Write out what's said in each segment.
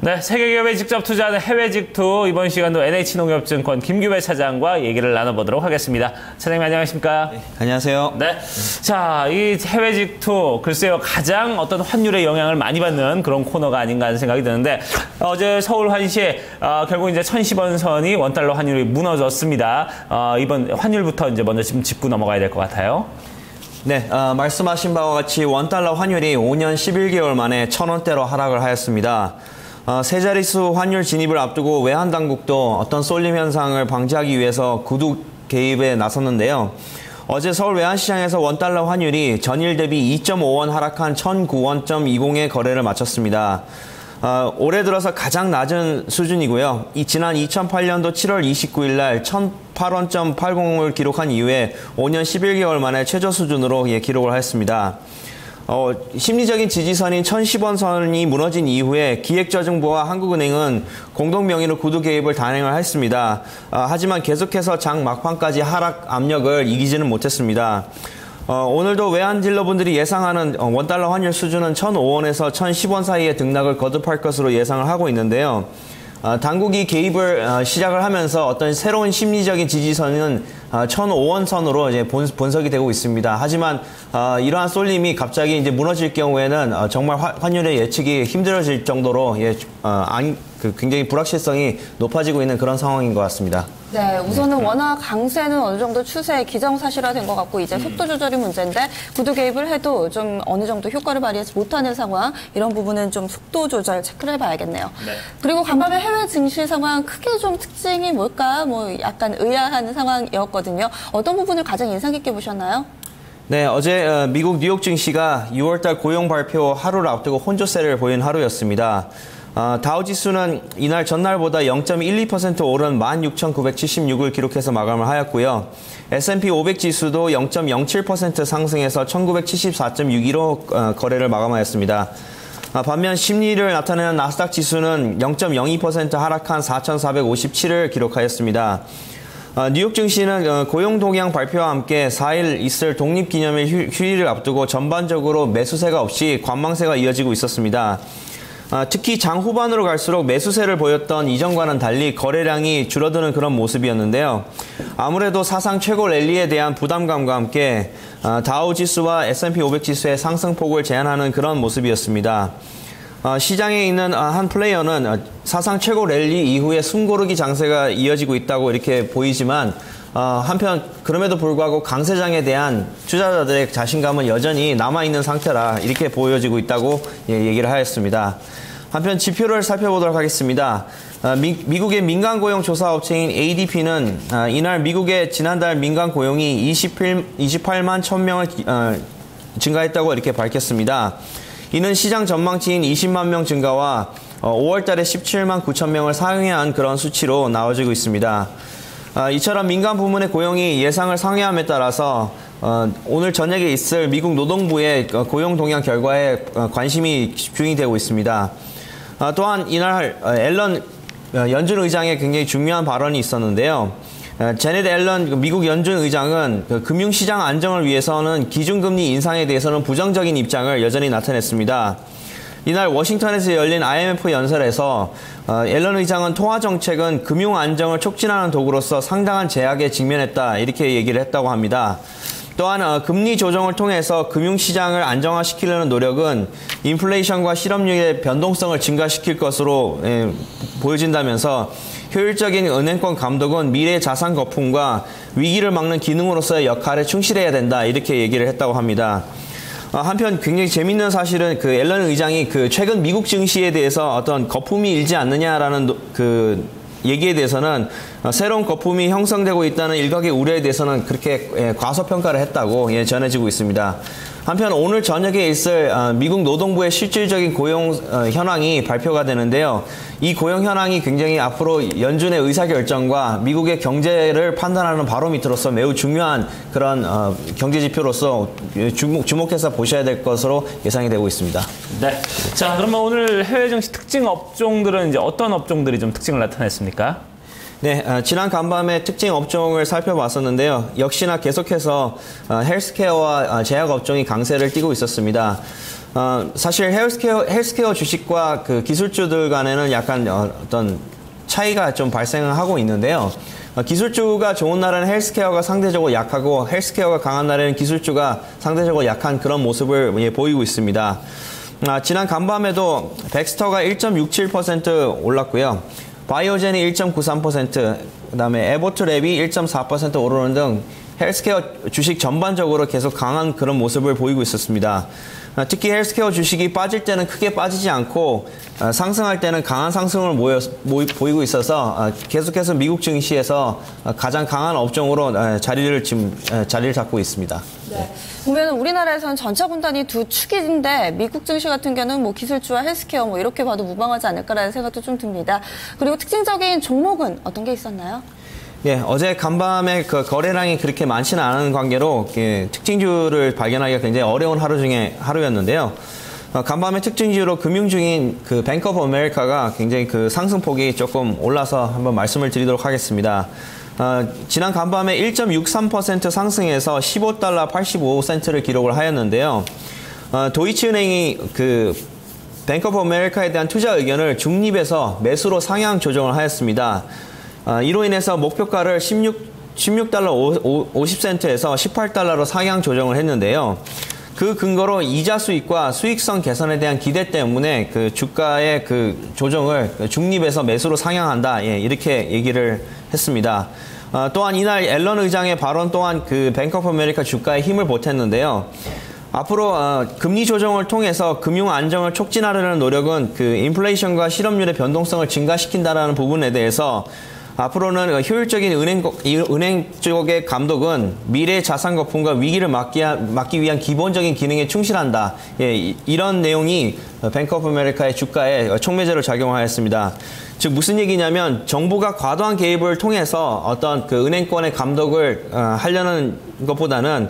네, 세계기업에 직접 투자하는 해외 직투, 이번 시간도 NH농협증권 김규배 차장과 얘기를 나눠보도록 하겠습니다. 차장님 안녕하십니까? 네, 안녕하세요. 네. 자, 이 해외 직투, 글쎄요, 가장 어떤 환율의 영향을 많이 받는 그런 코너가 아닌가 하는 생각이 드는데, 어제 서울 환시에 결국 이제 1,010원 선이 원달러 환율이 무너졌습니다. 이번 환율부터 이제 먼저 좀 짚고 넘어가야 될 것 같아요. 네, 말씀하신 바와 같이 원달러 환율이 5년 11개월 만에 1,000원대로 하락을 하였습니다. 세 자릿수 환율 진입을 앞두고 외환당국도 어떤 쏠림 현상을 방지하기 위해서 구두 개입에 나섰는데요. 어제 서울 외환시장에서 원달러 환율이 전일 대비 2.5원 하락한 1,009원.20에 거래를 마쳤습니다. 올해 들어서 가장 낮은 수준이고요. 지난 2008년도 7월 29일 날 1,008원.80을 기록한 이후에 5년 11개월 만에 최저 수준으로 기록을 했습니다. 심리적인 지지선인 1,010원 선이 무너진 이후에 기획저정부와 한국은행은 공동 명의로 구두 개입을 단행을 했습니다. 하지만 계속해서 장 막판까지 하락 압력을 이기지는 못했습니다. 오늘도 외환딜러분들이 예상하는 원달러 환율 수준은 1,005원에서 1,010원 사이의 등락을 거듭할 것으로 예상을 하고 있는데요. 당국이 개입을 시작을 하면서 어떤 새로운 심리적인 지지선은 1,005원 선으로 이제 본석이 되고 있습니다. 하지만 이러한 쏠림이 갑자기 이제 무너질 경우에는 정말 환율의 예측이 힘들어질 정도로 굉장히 불확실성이 높아지고 있는 그런 상황인 것 같습니다. 네, 우선은 워낙 강세는 어느 정도 추세 기정사실화된 것 같고 이제 속도 조절이 문제인데 구두 개입을 해도 좀 어느 정도 효과를 발휘하지 못하는 상황, 이런 부분은 좀 속도 조절 체크를 해봐야겠네요. 네. 그리고 간밤에 해외 증시 상황 크게 좀 특징이 뭘까? 뭐 약간 의아한 상황이었거든요. 어떤 부분을 가장 인상 깊게 보셨나요? 네, 어제 미국 뉴욕 증시가 6월달 고용 발표 하루를 앞두고 혼조세를 보인 하루였습니다. 다우지수는 이날 전날보다 0.12% 오른 16,976을 기록해서 마감을 하였고요. S&P 500 지수도 0.07% 상승해서 1,974.62로 거래를 마감하였습니다. 반면 심리를 나타내는 나스닥 지수는 0.02% 하락한 4,457을 기록하였습니다. 뉴욕 증시는 고용 동향 발표와 함께 4일 있을 독립기념일 휴일을 앞두고 전반적으로 매수세가 없이 관망세가 이어지고 있었습니다. 특히 장 후반으로 갈수록 매수세를 보였던 이전과는 달리 거래량이 줄어드는 그런 모습이었는데요. 아무래도 사상 최고 랠리에 대한 부담감과 함께 다우지수와 S&P 500 지수의 상승폭을 제한하는 그런 모습이었습니다. 시장에 있는 한 플레이어는 사상 최고 랠리 이후에 숨고르기 장세가 이어지고 있다고 이렇게 보이지만 한편 그럼에도 불구하고 강세장에 대한 투자자들의 자신감은 여전히 남아있는 상태라 이렇게 보여지고 있다고 얘기를 하였습니다. 한편 지표를 살펴보도록 하겠습니다. 미국의 민간 고용 조사 업체인 ADP는 이날 미국의 지난달 민간 고용이 28만 1,000명을 증가했다고 이렇게 밝혔습니다. 이는 시장 전망치인 20만 명 증가와 5월 달에 17만 9천 명을 상회한 그런 수치로 나와지고 있습니다. 이처럼 민간 부문의 고용이 예상을 상회함에 따라서 오늘 저녁에 있을 미국 노동부의 고용 동향 결과에 관심이 집중이 되고 있습니다. 또한 이날 앨런 연준 의장의 굉장히 중요한 발언이 있었는데요. 제넷 앨런 미국 연준 의장은 금융시장 안정을 위해서는 기준금리 인상에 대해서는 부정적인 입장을 여전히 나타냈습니다. 이날 워싱턴에서 열린 IMF 연설에서 앨런 의장은 통화 정책은 금융 안정을 촉진하는 도구로서 상당한 제약에 직면했다 이렇게 얘기를 했다고 합니다. 또한 금리 조정을 통해서 금융시장을 안정화시키려는 노력은 인플레이션과 실업률의 변동성을 증가시킬 것으로 보여진다면서 효율적인 은행권 감독은 미래 자산 거품과 위기를 막는 기능으로서의 역할에 충실해야 된다 이렇게 얘기를 했다고 합니다. 한편 굉장히 재밌는 사실은 앨런 의장이 최근 미국 증시에 대해서 어떤 거품이 일지 않느냐라는 얘기에 대해서는 새로운 거품이 형성되고 있다는 일각의 우려에 대해서는 그렇게 과소평가를 했다고 전해지고 있습니다. 한편 오늘 저녁에 있을 미국 노동부의 실질적인 고용 현황이 발표가 되는데요. 이 고용 현황이 굉장히 앞으로 연준의 의사결정과 미국의 경제를 판단하는 바로미터로서 매우 중요한 그런 경제 지표로서 주목해서 보셔야 될 것으로 예상이 되고 있습니다. 네. 자, 그러면 오늘 해외 증시 특징 업종들은 이제 어떤 업종들이 좀 특징을 나타냈습니까? 네, 지난 간밤에 특징 업종을 살펴봤었는데요. 역시나 계속해서 헬스케어와 제약 업종이 강세를 띠고 있었습니다. 사실 헬스케어 주식과 그 기술주들 간에는 약간 어떤 차이가 좀 발생하고 있는데요. 기술주가 좋은 날에는 헬스케어가 상대적으로 약하고 헬스케어가 강한 날에는 기술주가 상대적으로 약한 그런 모습을 보이고 있습니다. 지난 간밤에도 덱스터가 1.67% 올랐고요. 바이오젠이 1.93%, 그다음에 에보트랩이 1.4% 오르는 등 헬스케어 주식 전반적으로 계속 강한 그런 모습을 보이고 있었습니다. 특히 헬스케어 주식이 빠질 때는 크게 빠지지 않고 상승할 때는 강한 상승을 보이고 있어서 계속해서 미국 증시에서 가장 강한 업종으로 자리를 잡고 있습니다. 네. 보면 우리나라에서는 전차 분단이 두 축인데 미국 증시 같은 경우는 뭐 기술주와 헬스케어 뭐 이렇게 봐도 무방하지 않을까라는 생각도 좀 듭니다. 그리고 특징적인 종목은 어떤 게 있었나요? 예, 어제 간밤에 그 거래량이 그렇게 많지는 않은 관계로 특징주를 발견하기가 굉장히 어려운 하루 중에 하루였는데요. 간밤에 특징주로 금융 중인 그 뱅크 오브 아메리카가 굉장히 그 상승폭이 조금 올라서 한번 말씀을 드리도록 하겠습니다. 지난 간밤에 1.63% 상승해서 15달러 85센트를 기록을 하였는데요. 도이치은행이 그 뱅크 오브 아메리카에 대한 투자 의견을 중립에서 매수로 상향 조정을 하였습니다. 이로 인해서 목표가를 16달러 50센트에서 18달러로 상향 조정을 했는데요. 그 근거로 이자 수익과 수익성 개선에 대한 기대 때문에 그 주가의 그 조정을 중립에서 매수로 상향한다. 예, 이렇게 얘기를 했습니다. 또한 이날 앨런 의장의 발언 또한 그 뱅크 오브 아메리카 주가에 힘을 보탰는데요. 앞으로 금리 조정을 통해서 금융 안정을 촉진하려는 노력은 그 인플레이션과 실업률의 변동성을 증가시킨다는 부분에 대해서 앞으로는 효율적인 은행 쪽의 감독은 미래 자산 거품과 위기를 막기 위한 기본적인 기능에 충실한다. 예, 이런 내용이 뱅크 오브 아메리카의 주가에 촉매제로 작용하였습니다. 즉 무슨 얘기냐면 정부가 과도한 개입을 통해서 어떤 그 은행권의 감독을 하려는 것보다는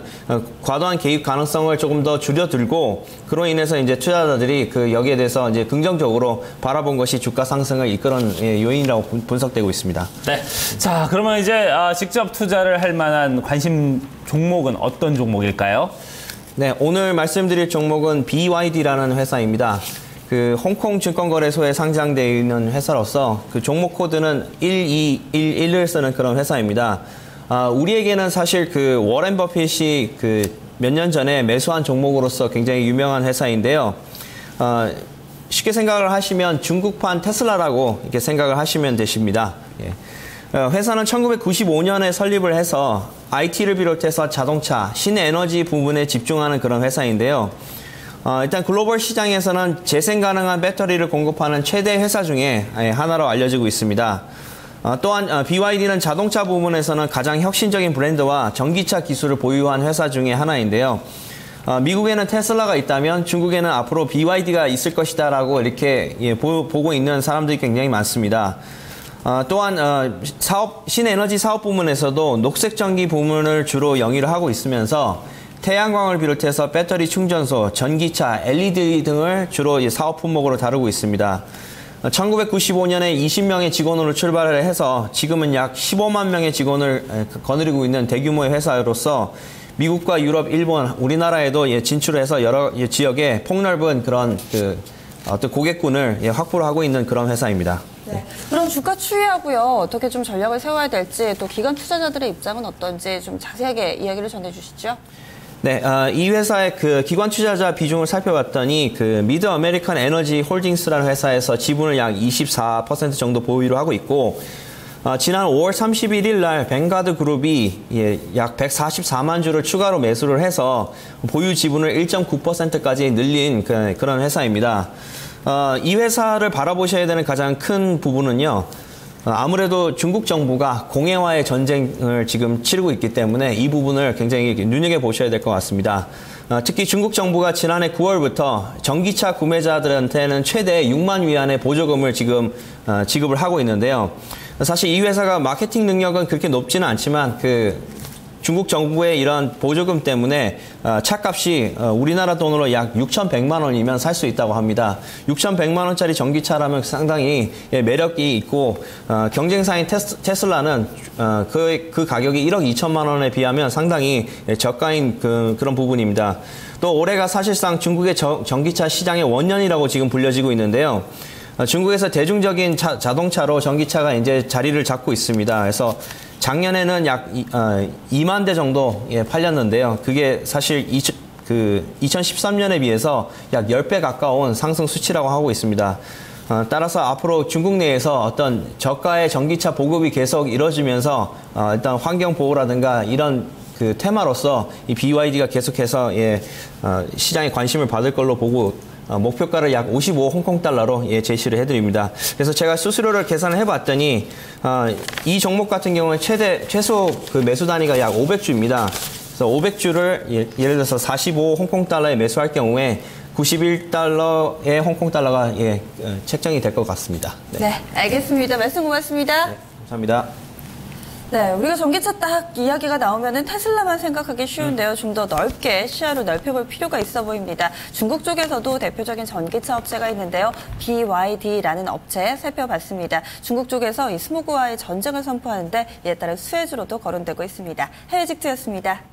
과도한 개입 가능성을 조금 더 줄여들고 그로 인해서 이제 투자자들이 그 여기에 대해서 이제 긍정적으로 바라본 것이 주가 상승을 이끄는 요인이라고 분석되고 있습니다. 네. 자, 그러면 이제 직접 투자를 할 만한 관심 종목은 어떤 종목일까요? 네, 오늘 말씀드릴 종목은 BYD라는 회사입니다. 그 홍콩 증권거래소에 상장되어 있는 회사로서 그 종목 코드는 1211을 쓰는 그런 회사입니다. 우리에게는 사실 그 워렌 버핏이 그 몇 년 전에 매수한 종목으로서 굉장히 유명한 회사인데요. 쉽게 생각을 하시면 중국판 테슬라라고 이렇게 생각을 하시면 되십니다. 예. 회사는 1995년에 설립을 해서 IT를 비롯해서 자동차, 신에너지 부분에 집중하는 그런 회사인데요. 일단 글로벌 시장에서는 재생 가능한 배터리를 공급하는 최대 회사 중에 하나로 알려지고 있습니다. 또한 BYD는 자동차 부분에서는 가장 혁신적인 브랜드와 전기차 기술을 보유한 회사 중에 하나인데요. 미국에는 테슬라가 있다면 중국에는 앞으로 BYD가 있을 것이다 라고 이렇게 보고 있는 사람들이 굉장히 많습니다. 또한 신에너지 사업 부문에서도 녹색 전기 부문을 주로 영위를 하고 있으면서 태양광을 비롯해서 배터리 충전소, 전기차, LED 등을 주로 사업 품목으로 다루고 있습니다. 1995년에 20명의 직원으로 출발을 해서 지금은 약 15만 명의 직원을 거느리고 있는 대규모의 회사로서 미국과 유럽, 일본, 우리나라에도 진출해서 여러 지역에 폭넓은 그런 어떤 고객군을 확보를 하고 있는 그런 회사입니다. 네. 그럼 주가 추이하고요. 어떻게 좀 전략을 세워야 될지 또 기관 투자자들의 입장은 어떤지 좀 자세하게 이야기를 전해 주시죠. 네, 이 회사의 그 기관 투자자 비중을 살펴봤더니 그 미드 아메리칸 에너지 홀딩스라는 회사에서 지분을 약 24% 정도 보유를 하고 있고 지난 5월 31일 날 뱅가드 그룹이 약 144만 주를 추가로 매수를 해서 보유 지분을 1.9%까지 늘린 그런 회사입니다. 이 회사를 바라보셔야 되는 가장 큰 부분은요. 아무래도 중국 정부가 공해와의 전쟁을 지금 치르고 있기 때문에 이 부분을 굉장히 눈여겨보셔야 될 것 같습니다. 특히 중국 정부가 지난해 9월부터 전기차 구매자들한테는 최대 6만 위안의 보조금을 지금 지급을 하고 있는데요. 사실 이 회사가 마케팅 능력은 그렇게 높지는 않지만 중국 정부의 이런 보조금 때문에 차값이 우리나라 돈으로 약 6,100만 원이면 살 수 있다고 합니다. 6,100만 원짜리 전기차라면 상당히 매력이 있고 경쟁사인 테슬라는 그 가격이 1억 2천만 원에 비하면 상당히 저가인 그런 부분입니다. 또 올해가 사실상 중국의 전기차 시장의 원년이라고 지금 불려지고 있는데요. 중국에서 대중적인 자동차로 전기차가 이제 자리를 잡고 있습니다. 그래서 작년에는 약 2만 대 정도 팔렸는데요. 그게 사실 2013년에 비해서 약 10배 가까운 상승 수치라고 하고 있습니다. 따라서 앞으로 중국 내에서 어떤 저가의 전기차 보급이 계속 이루어지면서 일단 환경 보호라든가 이런 그 테마로서 이 BYD가 계속해서 시장에 관심을 받을 걸로 보고 목표가를 약 55 홍콩달러로 제시를 해드립니다. 그래서 제가 수수료를 계산을 해봤더니 이 종목 같은 경우는 최소 그 매수 단위가 약 500주입니다. 그래서 500주를 예를 들어서 45 홍콩달러에 매수할 경우에 91달러의 홍콩달러가 책정이 될 것 같습니다. 네, 알겠습니다. 말씀 고맙습니다. 네, 감사합니다. 네, 우리가 전기차 딱 이야기가 나오면은 테슬라만 생각하기 쉬운데요. 좀 더 넓게 시야로 넓혀볼 필요가 있어 보입니다. 중국 쪽에서도 대표적인 전기차 업체가 있는데요. BYD라는 업체 살펴봤습니다. 중국 쪽에서 이 스모그와의 전쟁을 선포하는데 이에 따라 수혜주로도 거론되고 있습니다. 해외직트였습니다.